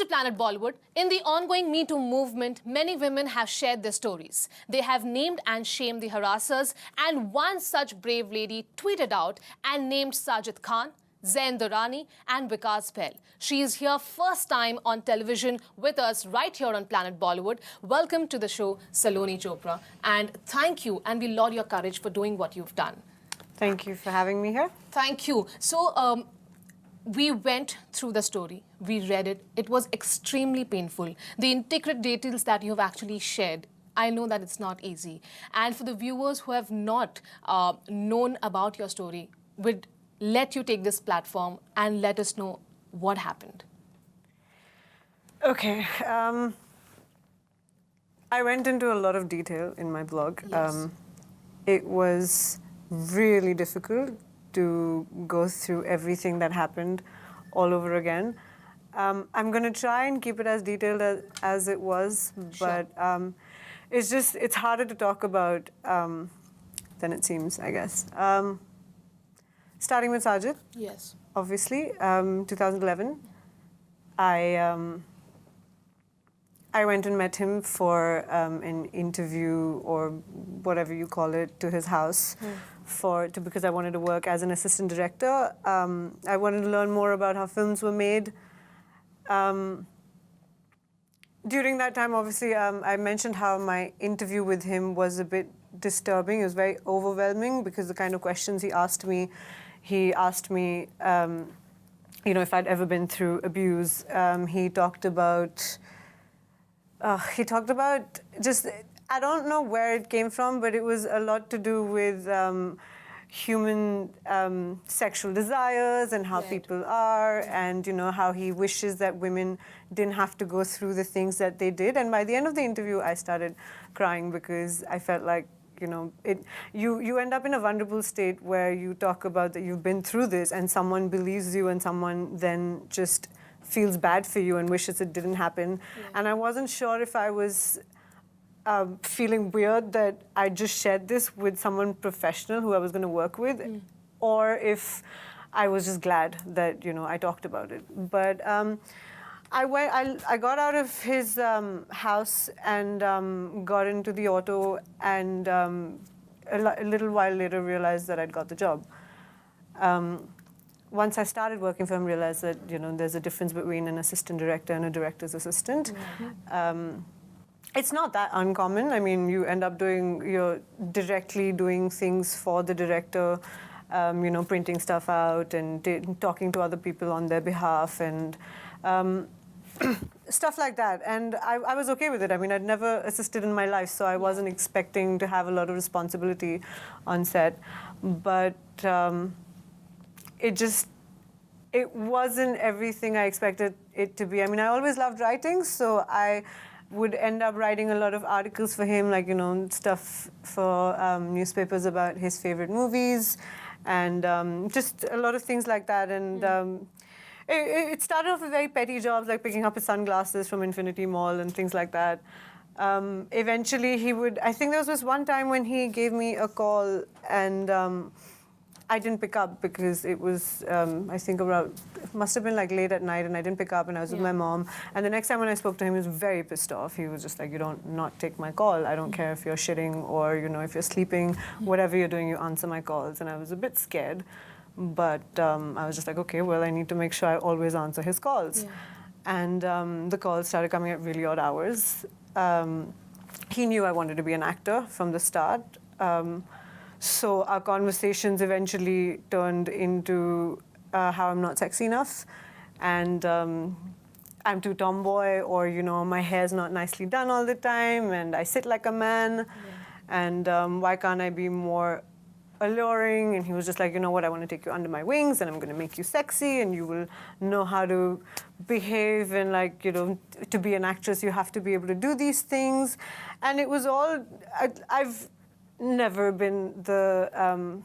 to Planet Bollywood. In the ongoing Me Too movement, many women have shared their stories. They have named and shamed the harassers, and one such brave lady tweeted out and named Sajid Khan Zain Durrani and Vikas Bell. She is here first time on television with us right here on Planet Bollywood. Welcome to the show, Saloni Chopra. And thank you, and we laud your courage for doing what you've done. Thank you for having me here. Thank you. So, we went through the story. We read it. It was extremely painful. The intricate details that you have actually shared, I know that it's not easy. And for the viewers who have not known about your story, would let you take this platform and let us know what happened. Okay. I went into a lot of detail in my blog. Yes. It was really difficult to go through everything that happened all over again. I'm going to try and keep it as detailed as it was, but it's harder to talk about than it seems, I guess. Starting with Sajid. Yes. Obviously, 2011, I went and met him for an interview or whatever you call it to his house because I wanted to work as an assistant director. I wanted to learn more about how films were made. During that time, obviously, I mentioned how my interview with him was a bit disturbing. It was very overwhelming because the kind of questions he asked me, if I'd ever been through abuse. He talked about just, I don't know where it came from, but it was a lot to do with human sexual desires and how people are, and how he wishes that women didn't have to go through the things that they did. And by the end of the interview, I started crying because I felt like, you end up in a vulnerable state where you talk about that you've been through this and someone believes you and someone then just feels bad for you and wishes it didn't happen. Yeah. And I wasn't sure if I was feeling weird that I just shared this with someone professional who I was going to work with, or if I was just glad that, I talked about it. But I got out of his house and got into the auto, and a little while later realized that I'd got the job. Once I started working for him, realized that there's a difference between an assistant director and a director's assistant. It's not that uncommon. I mean, you end up you're directly doing things for the director, printing stuff out and talking to other people on their behalf and stuff like that. And I was okay with it. I mean, I'd never assisted in my life, so I wasn't expecting to have a lot of responsibility on set. But it wasn't everything I expected it to be. I mean, I always loved writing, so I would end up writing a lot of articles for him, like, stuff for newspapers about his favorite movies and just a lot of things like that. And it started off with very petty jobs, like picking up his sunglasses from Infinity Mall and things like that. Eventually, I think there was this one time when he gave me a call and I didn't pick up because it was, I think it must have been like late at night, and I didn't pick up, and I was with my mom. And the next time when I spoke to him, he was very pissed off. He was just like, you don't not take my call. I don't care if you're shitting or, if you're sleeping, whatever you're doing, you answer my calls. And I was a bit scared, but I was just like, okay, well, I need to make sure I always answer his calls. Yeah. And the calls started coming at really odd hours. He knew I wanted to be an actor from the start. So our conversations eventually turned into how I'm not sexy enough, and I'm too tomboy, or my hair's not nicely done all the time, and I sit like a man, and why can't I be more alluring? And he was just like, you know what, I want to take you under my wings, and I'm going to make you sexy, and you will know how to behave, and like, to be an actress, you have to be able to do these things. And it was all, I've never been the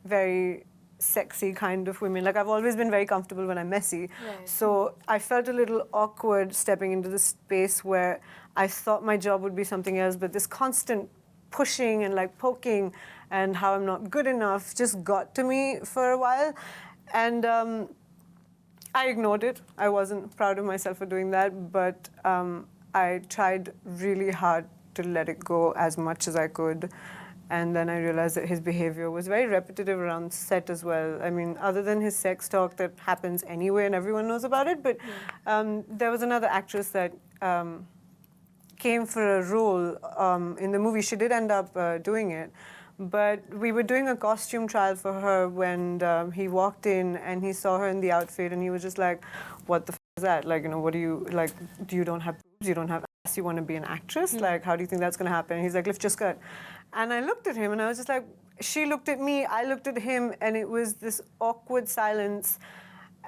very sexy kind of women. Like, I've always been very comfortable when I'm messy. Right. So I felt a little awkward stepping into this space where I thought my job would be something else, but this constant pushing and like poking and how I'm not good enough just got to me for a while. And I ignored it. I wasn't proud of myself for doing that, but I tried really hard to let it go as much as I could. And then I realized that his behavior was very repetitive around set as well. I mean, other than his sex talk that happens anyway and everyone knows about it, but there was another actress that came for a role in the movie. She did end up doing it. But we were doing a costume trial for her when he walked in and he saw her in the outfit and he was just like, what the f is that? Like, you know, what do you, like, you don't have boobs, you don't have ass, you want to be an actress? Like, how do you think that's going to happen? And he's like, lift your skirt. And I looked at him and I was just like, she looked at me, I looked at him, and it was this awkward silence.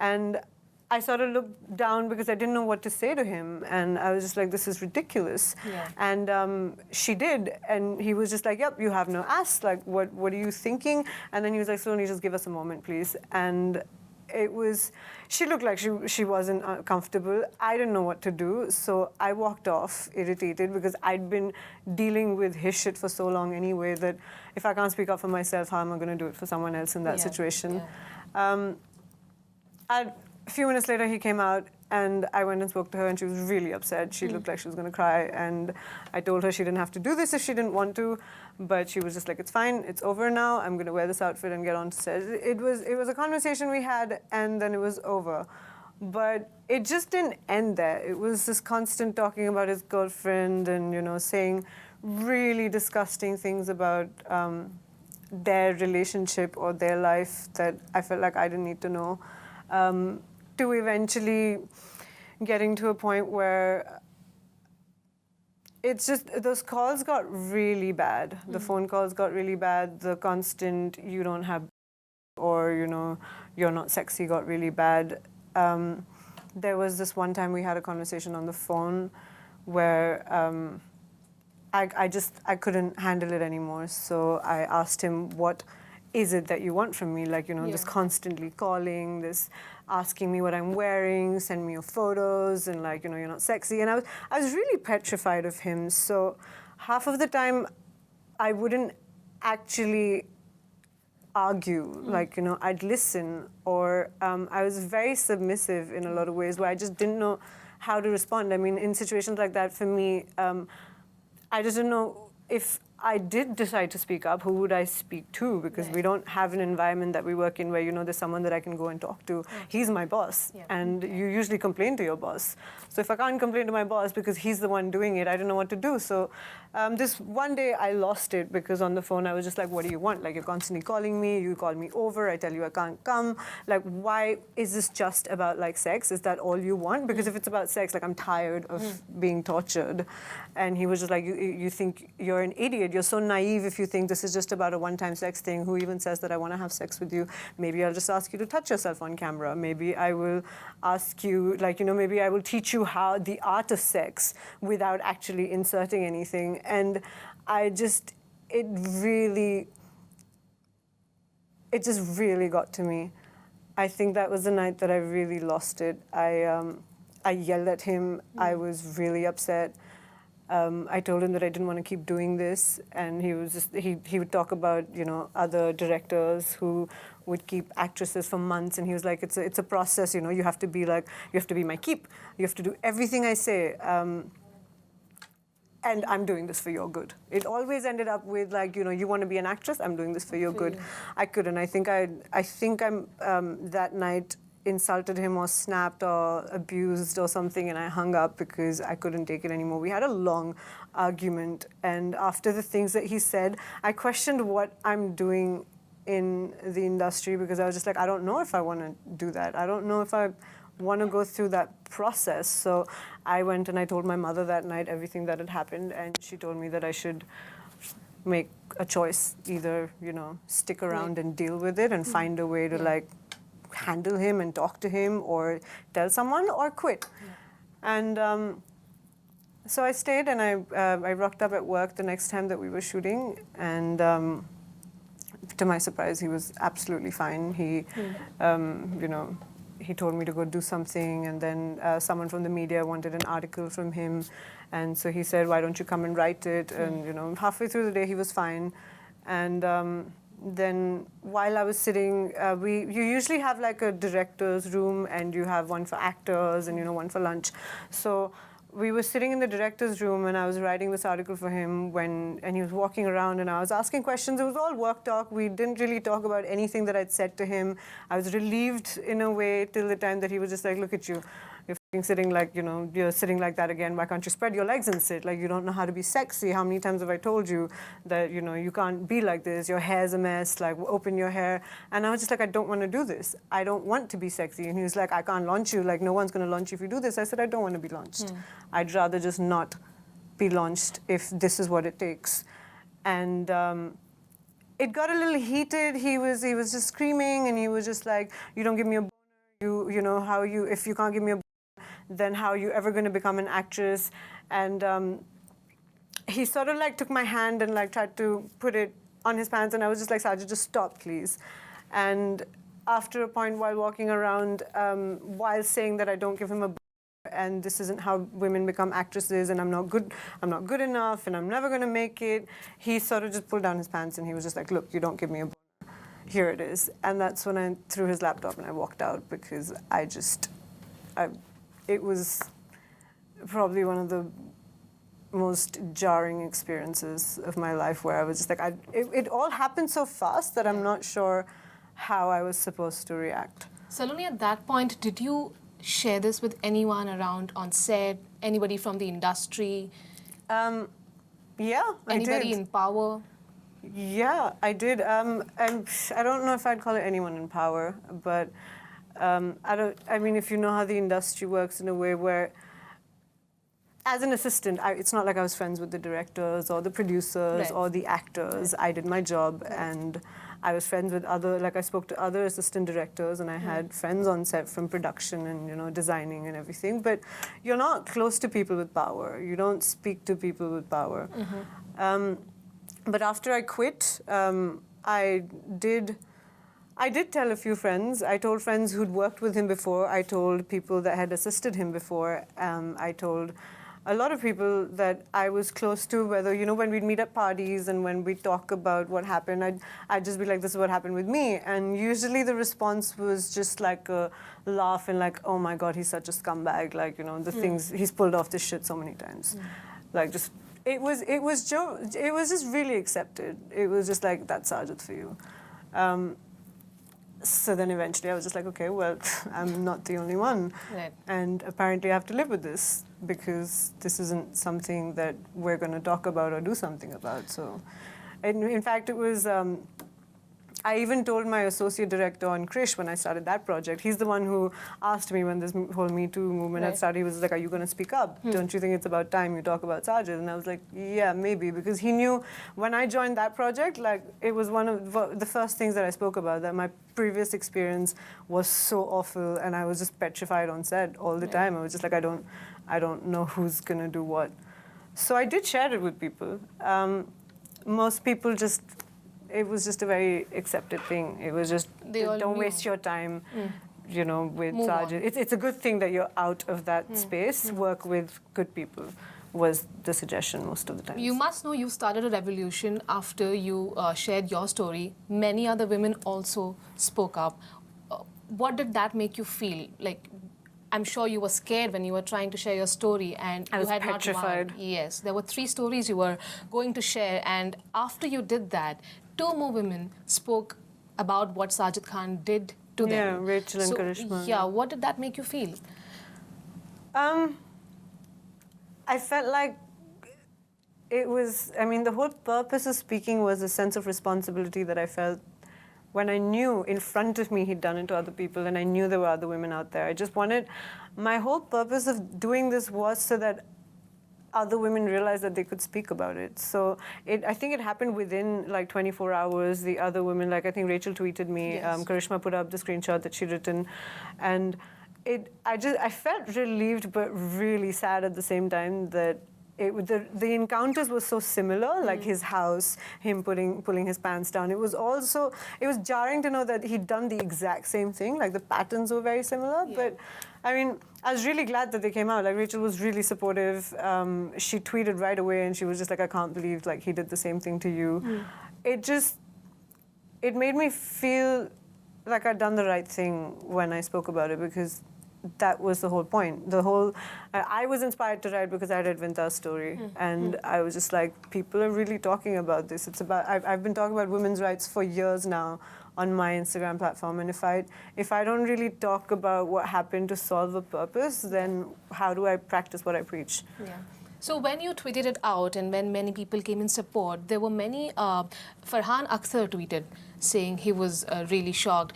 And I sort of looked down because I didn't know what to say to him. And I was just like, this is ridiculous. Yeah. And she did. And he was just like, yep, you have no ass. Like, what are you thinking? And then he was like, Saloni, just give us a moment, please. And it was, she looked like she wasn't comfortable. I didn't know what to do. So I walked off irritated because I'd been dealing with his shit for so long anyway that if I can't speak up for myself, how am I going to do it for someone else in that situation? Yeah. A few minutes later, he came out, and I went and spoke to her, and she was really upset. She looked like she was going to cry, and I told her she didn't have to do this if she didn't want to, but she was just like, it's fine, it's over now, I'm going to wear this outfit and get on to set. It was a conversation we had, and then it was over. But it just didn't end there. It was this constant talking about his girlfriend and, you know, saying really disgusting things about their relationship or their life that I felt like I didn't need to know. To eventually getting to a point where it's just, those calls got really bad. The phone calls got really bad. The constant, you don't have, or, you know, you're not sexy got really bad. There was this one time we had a conversation on the phone where I couldn't handle it anymore. So I asked him, what is it that you want from me? Like, you know, this constantly calling, this asking me what I'm wearing, send me your photos, and like, you know, you're not sexy. And I was really petrified of him. So half of the time, I wouldn't actually argue. Like, you know, I'd listen, or I was very submissive in a lot of ways where I just didn't know how to respond. I mean, in situations like that, for me, I just didn't know if I did decide to speak up, who would I speak to? Because we don't have an environment that we work in where, you know, there's someone that I can go and talk to. He's my boss, and you usually complain to your boss. So if I can't complain to my boss because he's the one doing it, I don't know what to do. So this one day I lost it because on the phone I was just like, what do you want? Like, you're constantly calling me, you call me over, I tell you I can't come. Like, why is this just about like sex? Is that all you want? Because if it's about sex, like, I'm tired of being tortured. And he was just like, you think you're an idiot. You're so naive if you think this is just about a one-time sex thing. Who even says that I want to have sex with you? Maybe I'll just ask you to touch yourself on camera. Maybe I will ask you, like, you know, maybe I will teach you how the art of sex without actually inserting anything. And I just, it just really got to me. I think that was the night that I really lost it. I yelled at him. I was really upset. I told him that I didn't want to keep doing this, and he was just, he would talk about, you know, other directors who would keep actresses for months, and he was like, it's a process, you know, you have to be like, you have to be my keep, you have to do everything I say, and I'm doing this for your good. It always ended up with like, you know, you want to be an actress, I'm doing this for your good. I couldn't. I think I'm that night insulted him or snapped or abused or something, and I hung up because I couldn't take it anymore. We had a long argument, and after the things that he said, I questioned what I'm doing in the industry because I was just like, I don't know if I want to do that. I don't know if I want to go through that process. So I went and I told my mother that night everything that had happened, and she told me that I should make a choice, either, you know, stick around and deal with it and find a way to like handle him and talk to him, or tell someone, or quit. And so I stayed, and I rocked up at work the next time that we were shooting, and to my surprise, he was absolutely fine. He, you know, he told me to go do something, and then someone from the media wanted an article from him, and so he said, why don't you come and write it? And, you know, halfway through the day, he was fine. And then while I was sitting, you usually have like a director's room, and you have one for actors and, you know, one for lunch. So we were sitting in the director's room, and I was writing this article for him and he was walking around, and I was asking questions. It was all work talk. We didn't really talk about anything that I'd said to him. I was relieved in a way till the time that he was just like, look at you. You're f***ing sitting like, you know, you're sitting like that again. Why can't you spread your legs and sit? Like, you don't know how to be sexy. How many times have I told you that, you know, you can't be like this? Your hair's a mess. Like, open your hair. And I was just like, I don't want to do this. I don't want to be sexy. And he was like, I can't launch you. Like, no one's going to launch you if you do this. I said, I don't want to be launched. I'd rather just not be launched if this is what it takes. And it got a little heated. He was just screaming, and he was just like, you don't give me a boner. You know, if you can't give me a boner, then how are you ever going to become an actress? And he sort of like took my hand and like tried to put it on his pants, and I was just like, Sajid, just stop, please. And after a point, while walking around, while saying that I don't give him a and this isn't how women become actresses, and I'm not good enough, and I'm never going to make it, he sort of just pulled down his pants, and he was just like, look, you don't give me a boner. Here it is. And that's when I threw his laptop and I walked out, because it was probably one of the most jarring experiences of my life, where I was just like, it all happened so fast that I'm not sure how I was supposed to react. Saloni, at that point, did you share this with anyone around on set, anybody from the industry? Yeah, I anybody did. in power? Yeah, I did. And I don't know if I'd call it anyone in power, but I mean, if you know how the industry works in a way where, as an assistant, it's not like I was friends with the directors or the producers or the actors. I did my job, and I was friends with I spoke to other assistant directors, and I had friends on set from production and, you know, designing and everything. But you're not close to people with power. You don't speak to people with power. But after I quit, I did tell a few friends. I told friends who'd worked with him before. I told people that had assisted him before. I told a lot of people that I was close to, whether, you know, when we'd meet at parties and when we'd talk about what happened, I'd just be like, this is what happened with me. And usually the response was just like a laugh and like, oh my God, he's such a scumbag. Like, you know, the things, he's pulled off this shit so many times. Like, just, it was just really accepted. It was just like, that's Sajid for you. So then eventually I was just like, okay, well, I'm not the only one. Right. And apparently I have to live with this, because this isn't something that we're going to talk about or do something about. So, in fact, it was, I even told my associate director on Krish when I started that project. He's the one who asked me when this whole Me Too movement had started. He was like, are you going to speak up? Don't you think it's about time you talk about Sajid? And I was like, yeah, maybe. Because he knew when I joined that project, like, it was one of the first things that I spoke about, that my previous experience was so awful, and I was just petrified on set all the time. I was just like, I don't know who's going to do what. So I did share it with people. Most people just, it was just a very accepted thing. It was just, don't waste your time, you know, with Sajid. It's a good thing that you're out of that space. Work with good people was the suggestion most of the time. You must know you started a revolution after you shared your story. Many other women also spoke up. What did that make you feel? Like, I'm sure you were scared when you were trying to share your story, and I was you had petrified. not one. Yes, there were 3 stories you were going to share, and after you did that, 2 more women spoke about what Sajid Khan did to them. Yeah, Rachel and Karishma. Yeah, what did that make you feel? I felt like it was, I mean, the whole purpose of speaking was a sense of responsibility that I felt when I knew in front of me he'd done it to other people, and I knew there were other women out there. I just wanted, my whole purpose of doing this was so that other women realized that they could speak about it. So I think it happened within like 24 hours. The other women, like I think Rachel tweeted me, Karishma put up the screenshot that she'd written, and I felt relieved but really sad at the same time that the encounters were so similar, like his house, him pulling his pants down. It was jarring to know that he'd done the exact same thing, like the patterns were very similar. Yeah. But I mean, I was really glad that they came out. Like, Rachel was really supportive. She tweeted right away, and she was just like, I can't believe like he did the same thing to you. it made me feel like I'd done the right thing when I spoke about it, because that was the whole point. I was inspired to write because I read Vinta's story, and I was just like, people are really talking about this. It's about, I've been talking about women's rights for years now on my Instagram platform, and if I don't really talk about what happened to solve a purpose, then how do I practice what I preach? Yeah. So when you tweeted it out and when many people came in support, there were many, Farhan Akhtar tweeted saying he was really shocked.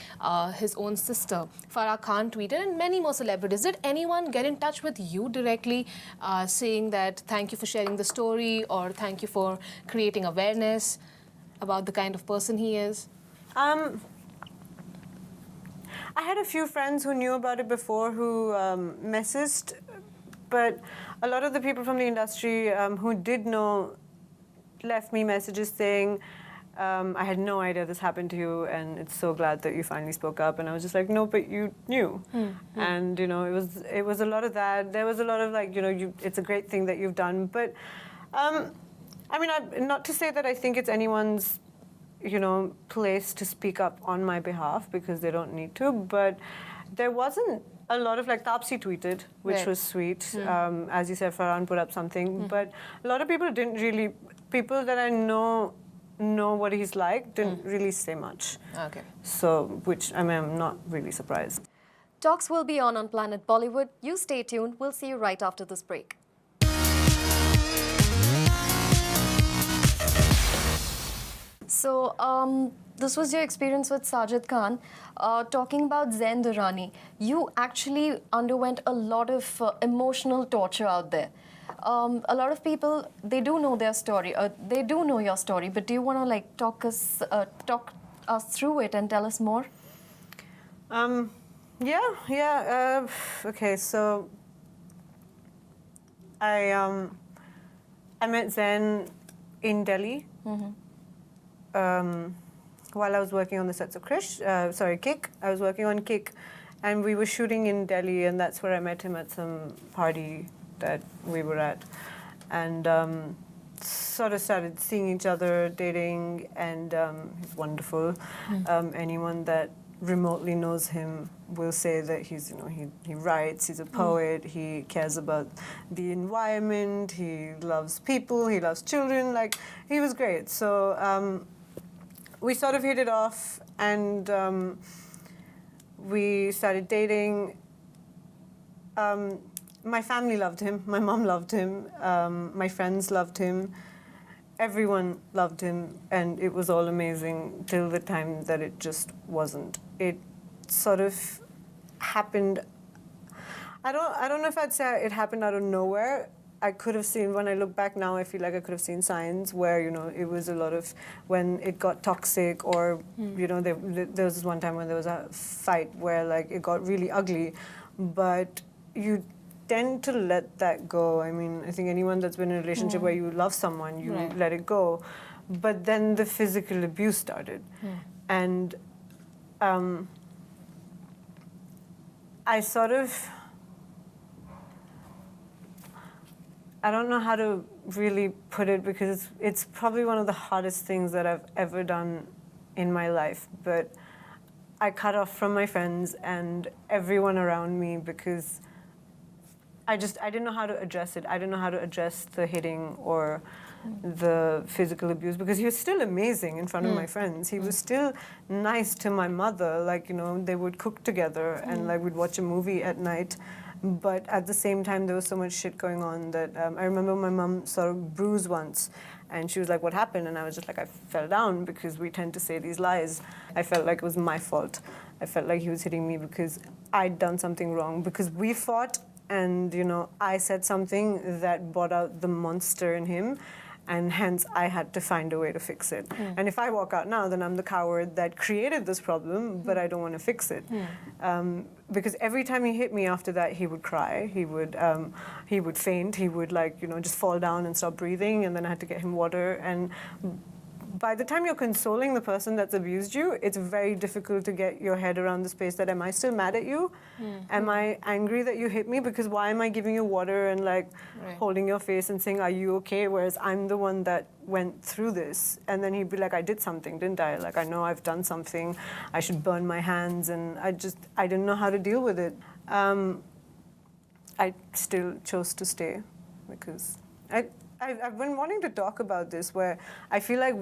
His own sister, Farah Khan, tweeted, and many more celebrities. Did anyone get in touch with you directly saying that thank you for sharing the story or thank you for creating awareness about the kind of person he is? I had a few friends who knew about it before who messaged, but a lot of the people from the industry who did know left me messages saying, I had no idea this happened to you, and it's so glad that you finally spoke up. And I was just like, no, but you knew. And you know, it was a lot of that. There was a lot of like, you know, it's a great thing that you've done. But I mean, not to say that I think it's anyone's, you know, place to speak up on my behalf, because they don't need to. But there wasn't a lot of, like, Tapsi tweeted, which Right. was sweet. As you said, Farhan put up something. But a lot of people didn't really, people that I know what he's like didn't really say much. Okay. So, which, I mean, I'm not really surprised. Talks will be on Planet Bollywood. You stay tuned. We'll see you right after this break. So, this was your experience with Sajid Khan. Talking about Zain Durrani, you actually underwent a lot of emotional torture out there. A lot of people, they do know their story, they do know your story, but do you want to like talk us through it and tell us more? Okay, so I met Zain in Delhi while I was working on the sets of Kick. I was working on Kick, and we were shooting in Delhi, and that's where I met him at some party that we were at, and sort of started seeing each other, dating, and he's wonderful. Anyone that remotely knows him will say that he's, you know, he writes, he's a poet, he cares about the environment, he loves people, he loves children, like, he was great. So we sort of hit it off, and we started dating. My family loved him, my mom loved him, my friends loved him, everyone loved him, and it was all amazing till the time that it just wasn't. It sort of happened, I don't know if I'd say it happened out of nowhere. I could have seen, when I look back now, I feel like I could have seen signs where, you know, it was a lot of, when it got toxic, or, you know, there was this one time when there was a fight where, like, it got really ugly, but you tend to let that go. I mean, I think anyone that's been in a relationship where you love someone, you let it go. But then the physical abuse started. And I sort of, I don't know how to really put it, because it's probably one of the hardest things that I've ever done in my life. But I cut off from my friends and everyone around me, because I didn't know how to address it. I didn't know how to address the hitting or the physical abuse, because he was still amazing in front of my friends. He was still nice to my mother. Like, you know, they would cook together and like we'd watch a movie at night. But at the same time, there was so much shit going on that I remember my mom saw a bruise once, and she was like, what happened? And I was just like, I fell down, because we tend to say these lies. I felt like it was my fault. I felt like he was hitting me because I'd done something wrong, because we fought. And, you know, I said something that brought out the monster in him, and hence I had to find a way to fix it. And if I walk out now, then I'm the coward that created this problem, but I don't want to fix it. Because every time he hit me after that, he would cry, he would faint, he would, like, you know, just fall down and stop breathing, and then I had to get him water. And by the time you're consoling the person that's abused you, it's very difficult to get your head around the space that, am I still mad at you? Am I angry that you hit me? Because why am I giving you water and like holding your face and saying, are you okay? Whereas I'm the one that went through this. And then he'd be like, I did something, didn't I? Like, I know I've done something. I should burn my hands. And I didn't know how to deal with it. I still chose to stay because I've been wanting to talk about this, where I feel like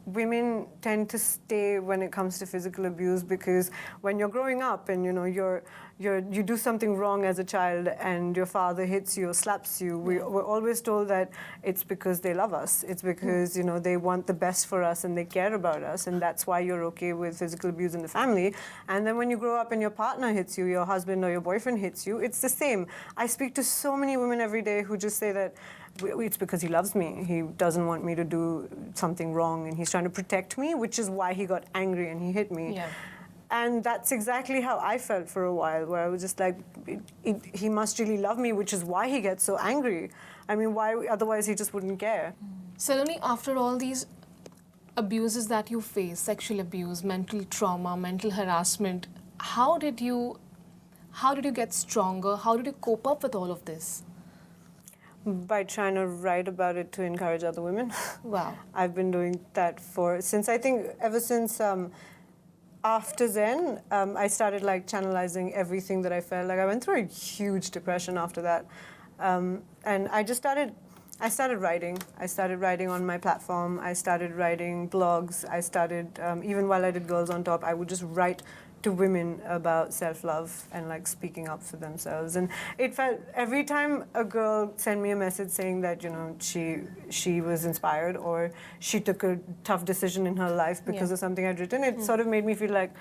women tend to stay when it comes to physical abuse, because when you're growing up and you know you do something wrong as a child and your father hits you or slaps you, we're always told that it's because they love us. It's because you know they want the best for us and they care about us, and that's why you're okay with physical abuse in the family. And then when you grow up and your partner hits you, your husband or your boyfriend hits you, it's the same. I speak to so many women every day who just say that it's because he loves me. He doesn't want me to do something wrong, and he's trying to protect me, which is why he got angry and he hit me. Yeah. And that's exactly how I felt for a while, where I was just like, he must really love me, which is why he gets so angry. I mean, why? Otherwise, he just wouldn't care. Saloni, after all these abuses that you face, sexual abuse, mental trauma, mental harassment, how did you get stronger? How did you cope up with all of this? By trying to write about it to encourage other women. Wow. I've been doing that ever since after Zen, I started like channelizing everything that I felt. Like I went through a huge depression after that. And I started writing. I started writing on my platform. I started writing blogs. I started, even while I did Girls on Top, I would just write to women about self-love and like speaking up for themselves. And it felt, every time a girl sent me a message saying that, you know, she was inspired or she took a tough decision in her life because of something I'd written, it sort of made me feel like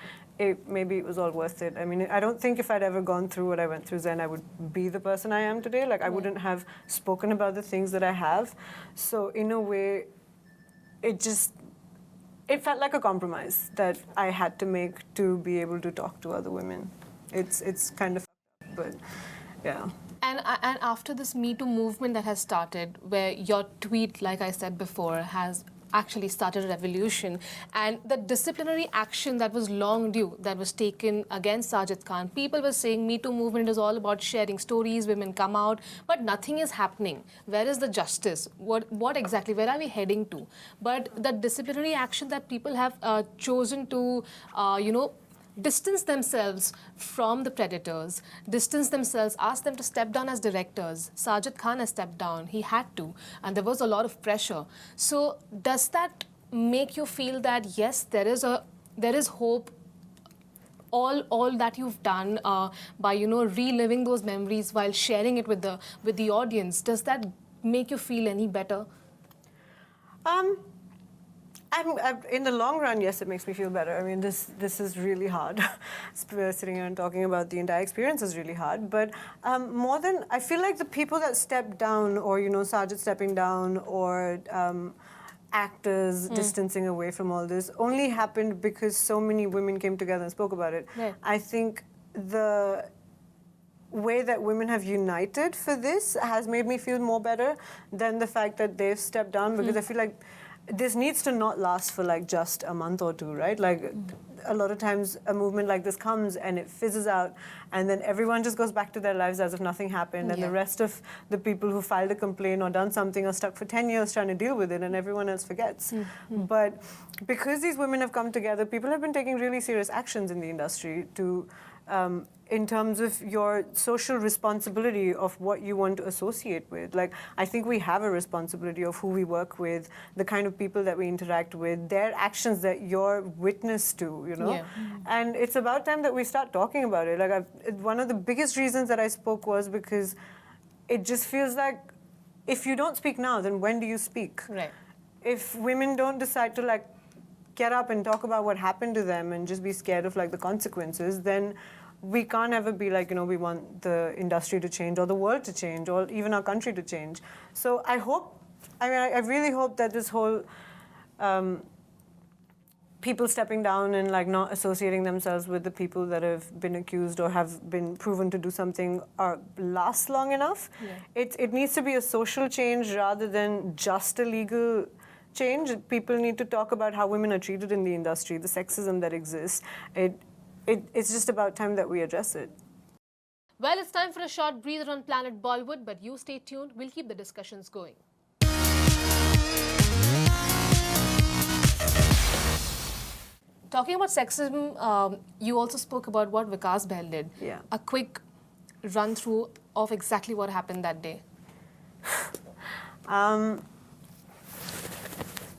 maybe it was all worth it. I mean, I don't think if I'd ever gone through what I went through then I would be the person I am today. Like I wouldn't have spoken about the things that I have. So in a way, it felt like a compromise that I had to make to be able to talk to other women. It's kind of fucked up, but yeah. And after this Me Too movement that has started, where your tweet, like I said before, has actually started a revolution, and the disciplinary action that was long due, that was taken against Sajid Khan, people were saying Me Too movement is all about sharing stories, women come out, but nothing is happening. Where is the justice? What exactly, where are we heading to? But the disciplinary action that people have chosen to, distance themselves from the predators, distance themselves, ask them to step down as directors. Sajid Khan has stepped down. He had to. And there was a lot of pressure. So does that make you feel that, yes, there is hope? All that you've done by, reliving those memories while sharing it with the audience, does that make you feel any better? In the long run, yes, it makes me feel better. I mean, this is really hard. Sitting here and talking about the entire experience is really hard. But I feel like the people that stepped down, or Sajid stepping down, or actors distancing away from all this, only happened because so many women came together and spoke about it. Yeah. I think the way that women have united for this has made me feel more better than the fact that they've stepped down, because I feel like this needs to not last for like just a month or two, right? Like a lot of times a movement like this comes and it fizzes out, and then everyone just goes back to their lives as if nothing happened, and the rest of the people who filed a complaint or done something are stuck for 10 years trying to deal with it, and everyone else forgets. But because these women have come together, people have been taking really serious actions in the industry to in terms of your social responsibility of what you want to associate with. Like, I think we have a responsibility of who we work with, the kind of people that we interact with, their actions that you're witness to, Yeah. And it's about time that we start talking about it. Like, one of the biggest reasons that I spoke was because it just feels like if you don't speak now, then when do you speak? Right. If women don't decide to like get up and talk about what happened to them and just be scared of like the consequences, then we can't ever be like, we want the industry to change or the world to change or even our country to change. So I really hope that this whole people stepping down and like not associating themselves with the people that have been accused or have been proven to do something lasts long enough. Yeah. It needs to be a social change rather than just a legal change. People need to talk about how women are treated in the industry, the sexism that exists. It's just about time that we address it. Well, it's time for a short breather on Planet Bollywood, but you stay tuned. We'll keep the discussions going. Talking about sexism, you also spoke about what Vikas Bahl did. Yeah. A quick run through of exactly what happened that day.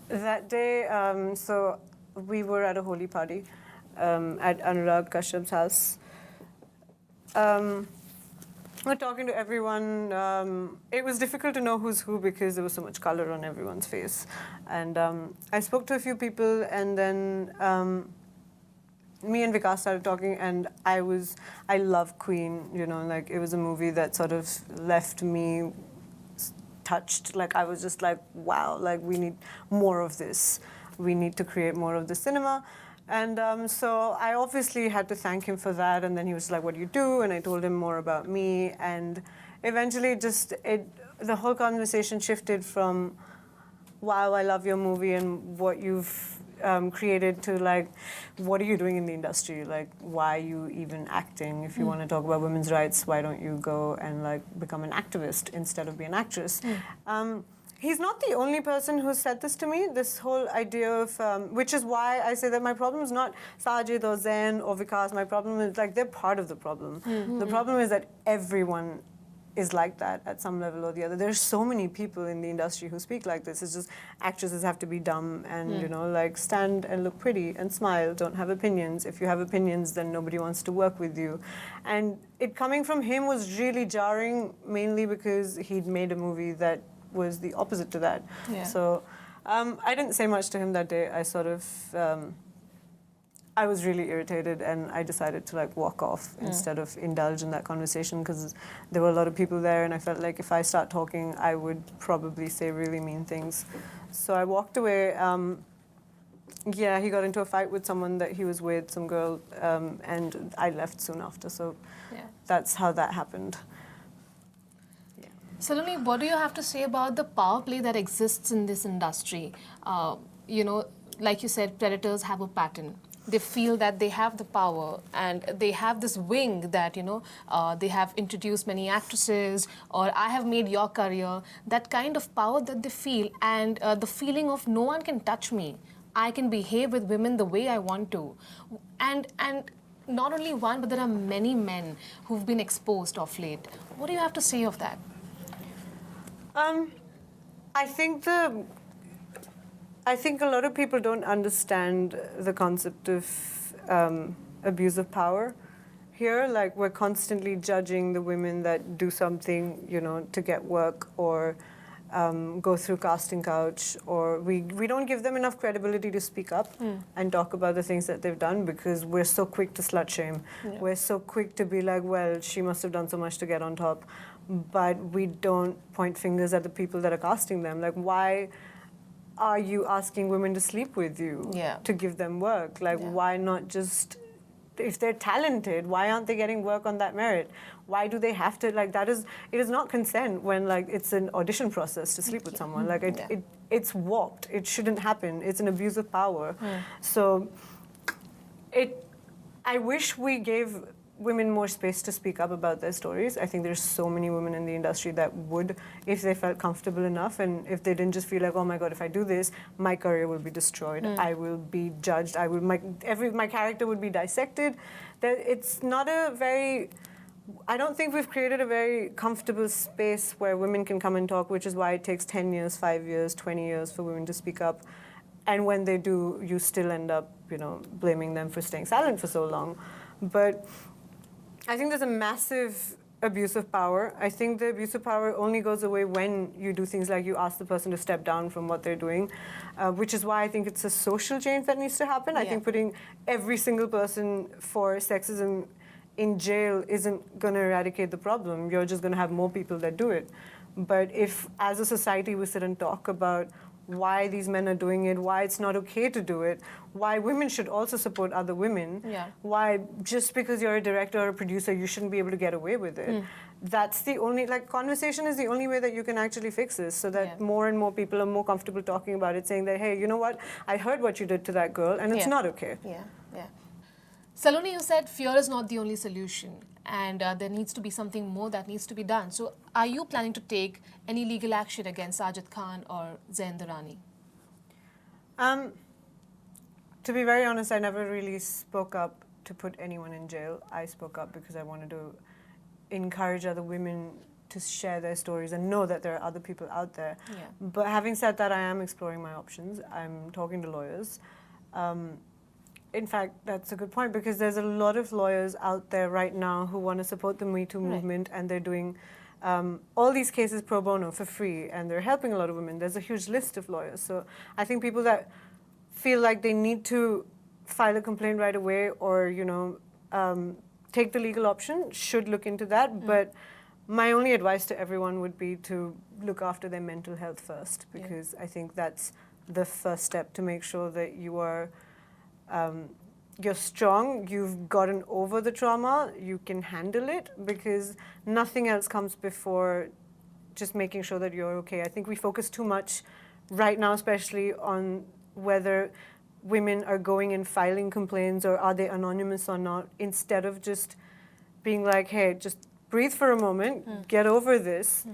That day, so we were at a Holi party at Anurag Kashyap's house. We're talking to everyone. It was difficult to know who's who because there was so much color on everyone's face. And I spoke to a few people, and then me and Vikas started talking, and I love Queen, you know, like it was a movie that sort of left me touched. Like I was just like, wow, like we need more of this. We need to create more of the cinema. And so I obviously had to thank him for that. And then he was like, what do you do? And I told him more about me. And eventually the whole conversation shifted from, wow, I love your movie and what you've created, to like, what are you doing in the industry? Like, why are you even acting? If you want to talk about women's rights, why don't you go and like become an activist instead of be an actress? He's not the only person who said this to me, this whole idea of, which is why I say that my problem is not Sajid or Zain or Vikas. My problem is, like, they're part of the problem. The problem is that everyone is like that at some level or the other. There's so many people in the industry who speak like this. It's just actresses have to be dumb and, you know, like stand and look pretty and smile, don't have opinions. If you have opinions, then nobody wants to work with you. And it coming from him was really jarring, mainly because he'd made a movie that was the opposite to that. Yeah. So I didn't say much to him that day. I sort of, I was really irritated, and I decided to like walk off instead of indulge in that conversation, because there were a lot of people there, and I felt like if I start talking, I would probably say really mean things. So I walked away. Yeah, he got into a fight with someone that he was with, some girl, and I left soon after. So that's how that happened. Saloni, what do you have to say about the power play that exists in this industry? You know, like you said, predators have a pattern. They feel that they have the power, and they have this wing that, you know, they have introduced many actresses, or I have made your career. That kind of power that they feel, and the feeling of no one can touch me. I can behave with women the way I want to. And not only one, but there are many men who've been exposed of late. What do you have to say of that? I think a lot of people don't understand the concept of abuse of power here. Like, we're constantly judging the women that do something, you know, to get work, or go through casting couch, or we don't give them enough credibility to speak up and talk about the things that they've done, because we're so quick to slut shame. Yeah. We're so quick to be like, well, she must have done so much to get on top. But we don't point fingers at the people that are casting them. Like, why are you asking women to sleep with you to give them work? Like, why not just, if they're talented, why aren't they getting work on that merit? Why do they have to, like, it is not consent when, like, it's an audition process to sleep with someone. Like, it's warped. It shouldn't happen. It's an abuse of power. So I wish we gave women more space to speak up about their stories. I think there's so many women in the industry that would, if they felt comfortable enough, and if they didn't just feel like, oh my God, if I do this, my career will be destroyed. I will be judged. My character would be dissected. It's not a very, I don't think we've created a very comfortable space where women can come and talk, which is why it takes 10 years, 5 years, 20 years for women to speak up. And when they do, you still end up, you know, blaming them for staying silent for so long. But I think there's a massive abuse of power. I think the abuse of power only goes away when you do things like you ask the person to step down from what they're doing, which is why I think it's a social change that needs to happen. I think putting every single person for sexism in jail isn't going to eradicate the problem. You're just going to have more people that do it. But if, as a society, we sit and talk about why these men are doing it, why it's not okay to do it, why women should also support other women, why just because you're a director or a producer, you shouldn't be able to get away with it. That's the only, like, conversation is the only way that you can actually fix this, so that more and more people are more comfortable talking about it, saying that, hey, you know what, I heard what you did to that girl, and it's not okay. Saloni, you said fear is not the only solution, and there needs to be something more that needs to be done. So are you planning to take any legal action against Sajid Khan or Zain Durrani? To be very honest, I never really spoke up to put anyone in jail. I spoke up because I wanted to encourage other women to share their stories and know that there are other people out there. But having said that, I am exploring my options. I'm talking to lawyers. In fact, that's a good point, because there's a lot of lawyers out there right now who want to support the Me Too movement, and they're doing all these cases pro bono for free, and they're helping a lot of women. There's a huge list of lawyers. So I think people that feel like they need to file a complaint right away, or, you know, take the legal option should look into that. But my only advice to everyone would be to look after their mental health first, because I think that's the first step to make sure that you are you're strong, you've gotten over the trauma, you can handle it, because nothing else comes before just making sure that you're okay. I think we focus too much right now, especially on whether women are going and filing complaints or are they anonymous or not, instead of just being like, hey, just breathe for a moment, get over this,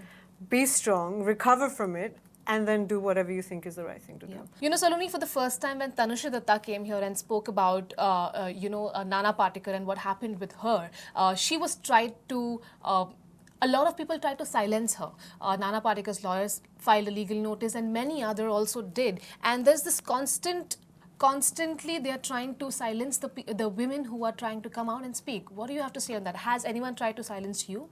be strong, recover from it, and then do whatever you think is the right thing to do. You know, Saloni, for the first time when Tanushree Datta came here and spoke about, Nana Patekar and what happened with her, she was tried to, a lot of people tried to silence her. Nana Patekar's lawyers filed a legal notice, and many other also did. And there's this constantly they are trying to silence the women who are trying to come out and speak. What do you have to say on that? Has anyone tried to silence you?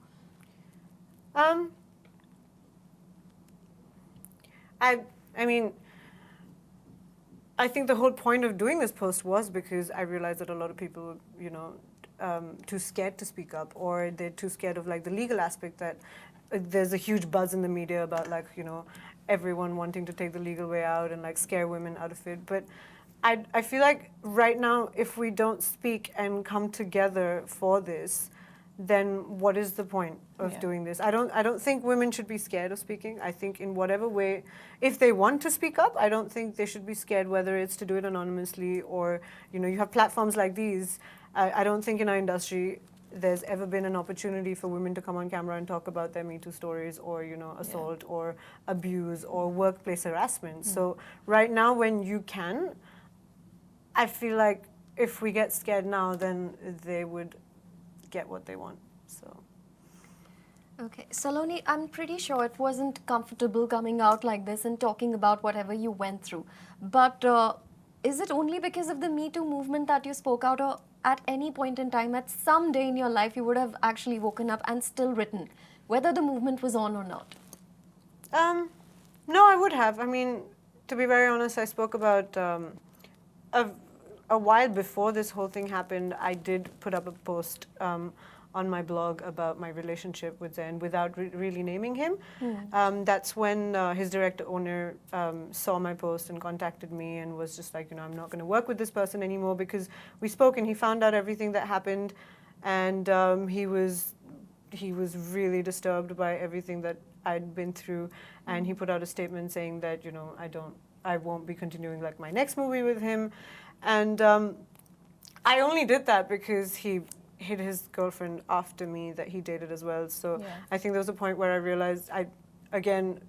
I mean, I think the whole point of doing this post was because I realized that a lot of people, you know, too scared to speak up, or they're too scared of, like, the legal aspect, that there's a huge buzz in the media about, like, you know, everyone wanting to take the legal way out and, like, scare women out of it. But I feel like right now, if we don't speak and come together for this, then what is the point of doing this? I don't think women should be scared of speaking. I think in whatever way, if they want to speak up, I don't think they should be scared, whether it's to do it anonymously or, you know, you have platforms like these. I don't think in our industry there's ever been an opportunity for women to come on camera and talk about their Me Too stories, or, you know, assault or abuse or workplace harassment. So right now, when you can, I feel like if we get scared now, then they would get what they want. So. Okay, Saloni, I'm pretty sure it wasn't comfortable coming out like this and talking about whatever you went through. But is it only because of the Me Too movement that you spoke out, or at any point in time, at some day in your life, you would have actually woken up and still written, whether the movement was on or not? No, I would have. I mean, to be very honest, I spoke about a while before this whole thing happened. I did put up a post on my blog about my relationship with Zain without really naming him. That's when his director owner saw my post and contacted me and was just like, you know, I'm not going to work with this person anymore, because we spoke and he found out everything that happened, and he was really disturbed by everything that I'd been through, and he put out a statement saying that, you know, I won't be continuing, like, my next movie with him. And I only did that because he hid his girlfriend after me that he dated as well. So I think there was a point where I realized I, again,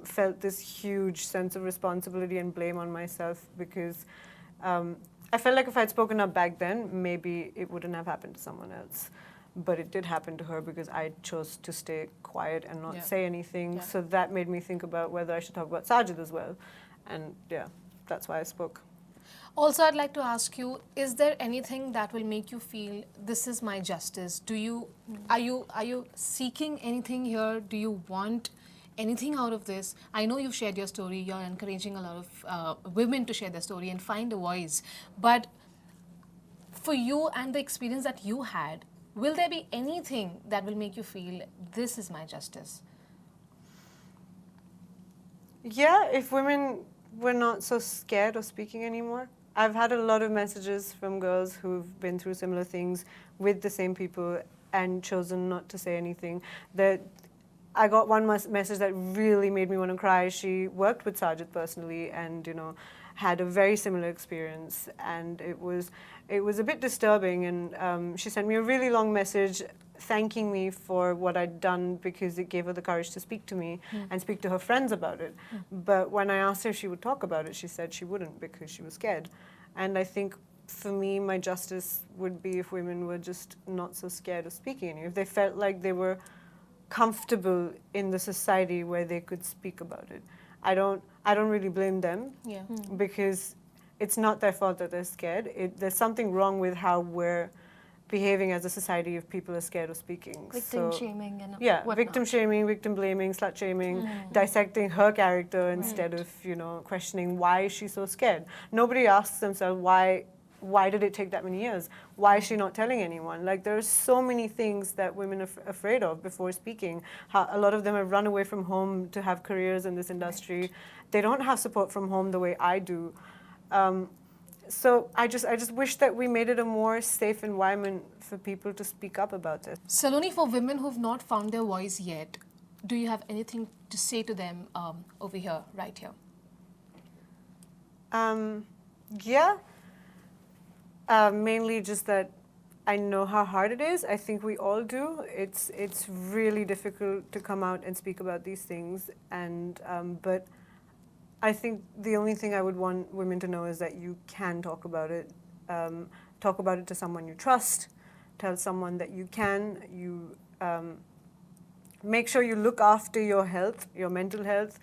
felt this huge sense of responsibility and blame on myself, because I felt like if I'd spoken up back then, maybe it wouldn't have happened to someone else. But it did happen to her because I chose to stay quiet and not say anything. So that made me think about whether I should talk about Sajid as well. And yeah, that's why I spoke. Also, I'd like to ask you, is there anything that will make you feel this is my justice? Are you seeking anything here? Do you want anything out of this? I know you've shared your story. You're encouraging a lot of women to share their story and find a voice. But for you and the experience that you had, will there be anything that will make you feel this is my justice? Yeah, if women we're not so scared of speaking anymore. I've had a lot of messages from girls who've been through similar things with the same people and chosen not to say anything. That I got one message that really made me want to cry. She worked with Sajid personally, and had a very similar experience, and it was a bit disturbing. And she sent me a really long message thanking me for what I'd done because it gave her the courage to speak to me and speak to her friends about it. But when I asked her if she would talk about it, she said she wouldn't because she was scared. And I think for me, my justice would be if women were just not so scared of speaking. If they felt like they were comfortable in the society where they could speak about it. I don't really blame them because it's not their fault that they're scared. There's something wrong with how we're behaving as a society if people are scared of speaking. Victim shaming and whatnot. Victim shaming, victim blaming, slut shaming, dissecting her character instead of questioning why is she so scared. Nobody asks themselves why did it take that many years? Why is she not telling anyone? Like, there are so many things that women are afraid of before speaking. A lot of them have run away from home to have careers in this industry. They don't have support from home the way I do. So I just wish that we made it a more safe environment for people to speak up about this. Saloni, for women who've not found their voice yet, do you have anything to say to them over here, right here? Yeah. Mainly just that I know how hard it is. I think we all do. It's really difficult to come out and speak about these things. And but I think the only thing I would want women to know is that you can talk about it. Talk about it to someone you trust. Tell someone that you can. You make sure you look after your health, your mental health,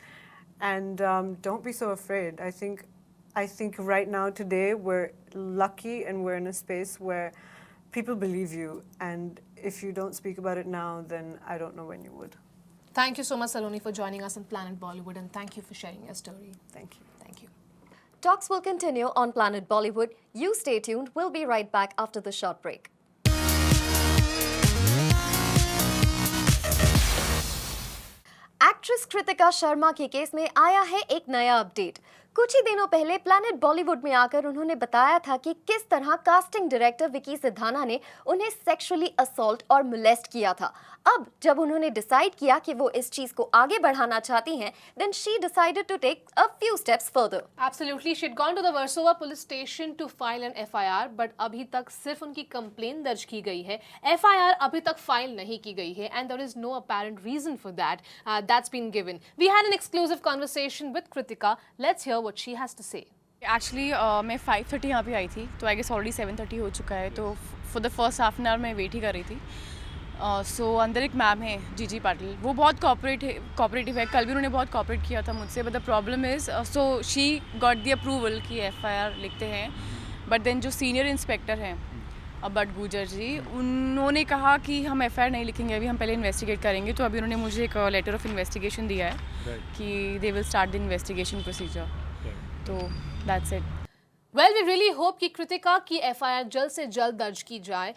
and don't be so afraid. I think right now, today, we're lucky and we're in a space where people believe you. And if you don't speak about it now, then I don't know when you would. Thank you so much, Saloni, for joining us on Planet Bollywood, and thank you for sharing your story. Thank you. Thank you. Talks will continue on Planet Bollywood. You stay tuned. We'll be right back after the short break. Actress Kritika Sharma के case में आया है एक नया update. कुछ ही दिनों पहले planet Bollywood में आकर उन्होंने बताया था कि किस तरह कास्टिंग डायरेक्टर विकी सिद्धाना ने उन्हें सेक्सुअली असॉल्ट और मोलेस्ट किया था। अब जब उन्होंने डिसाइड किया कि वो इस चीज को आगे बढ़ाना चाहती हैं, then she decided to take a few steps further. Absolutely, she'd gone to the Versova police station to file an FIR, but अभी तक सिर्फ उनकी कंप्लेन दर्ज की गई है। FIR अभी तक फाइल नहीं की गई है, and there is no apparent reason for that. That's been given. We had an exclusive conversation with Kritika. Let's hear what she has to say. Actually मैं 5:30 यहाँ पे आई थी, तो आई गेस ऑलरेडी 7:30 हो चुका है। तो for the first half an hour मैं वेट ही कर रही थी। सो अंदर एक मैम है जीजी पाटिल, वो बहुत कोऑपरेटिव है। कल भी उन्होंने बहुत कोऑपरेट किया था मुझसे, but the problem is so she got the approval कि FIR लिखते हैं, बट देन जो सीनियर इंस्पेक्टर हैं बट गुजर जी, उन्होंने कहा कि हम FIR नहीं लिखेंगे, अभी हम पहले इन्वेस्टिगेट करेंगे। तो अभी उन्होंने मुझे एक लेटर ऑफ इन्वेस्टिगेशन दिया है कि they will start the investigation procedure. तो that's it. Well, we really hope कि कृतिका की FIR जल्द से जल्द दर्ज की जाए।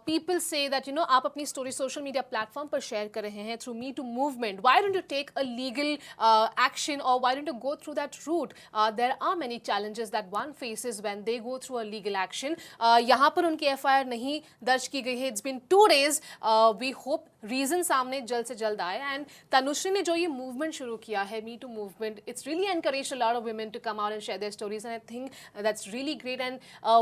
People say that आप अपनी स्टोरी सोशल मीडिया प्लेटफॉर्म पर शेयर कर रहे हैं through Me Too movement. Why don't you take a legal action, or why don't you go through that route? There are many challenges that one faces when they go through a legal action. यहाँ पर उनकी FIR नहीं दर्ज की गई है. It's been 2 days. We hope reason सामने जल्द से जल्द आए। एंड तनुश्री ने जो ये मूवमेंट शुरू किया है, me too movement, it's really encourage a lot of women to come out and share their stories, and I think that's really great, and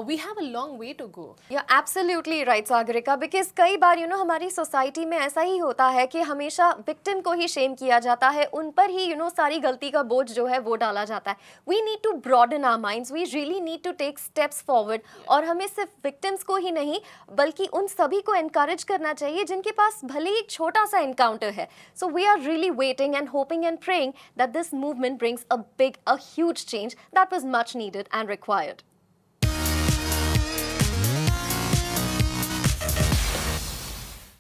we have a long way to go. Yeah absolutely right Sagarika, because कई बार हमारी society में ऐसा ही होता है कि हमेशा victim को ही Shem किया जाता है, उन पर ही सारी गलती का बोझ जो है वो डाला जाता है। We need to broaden our minds, we really need to take steps forward, और हमें सिर्फ विक्टिम्स को ही नहीं बल्कि उन सभी को एनकरेज करना चाहिए जिनके पास भले ही एक छोटा सा एनकाउंटर है। So we are really waiting and hoping and praying that this movement brings a huge change that was much needed and required.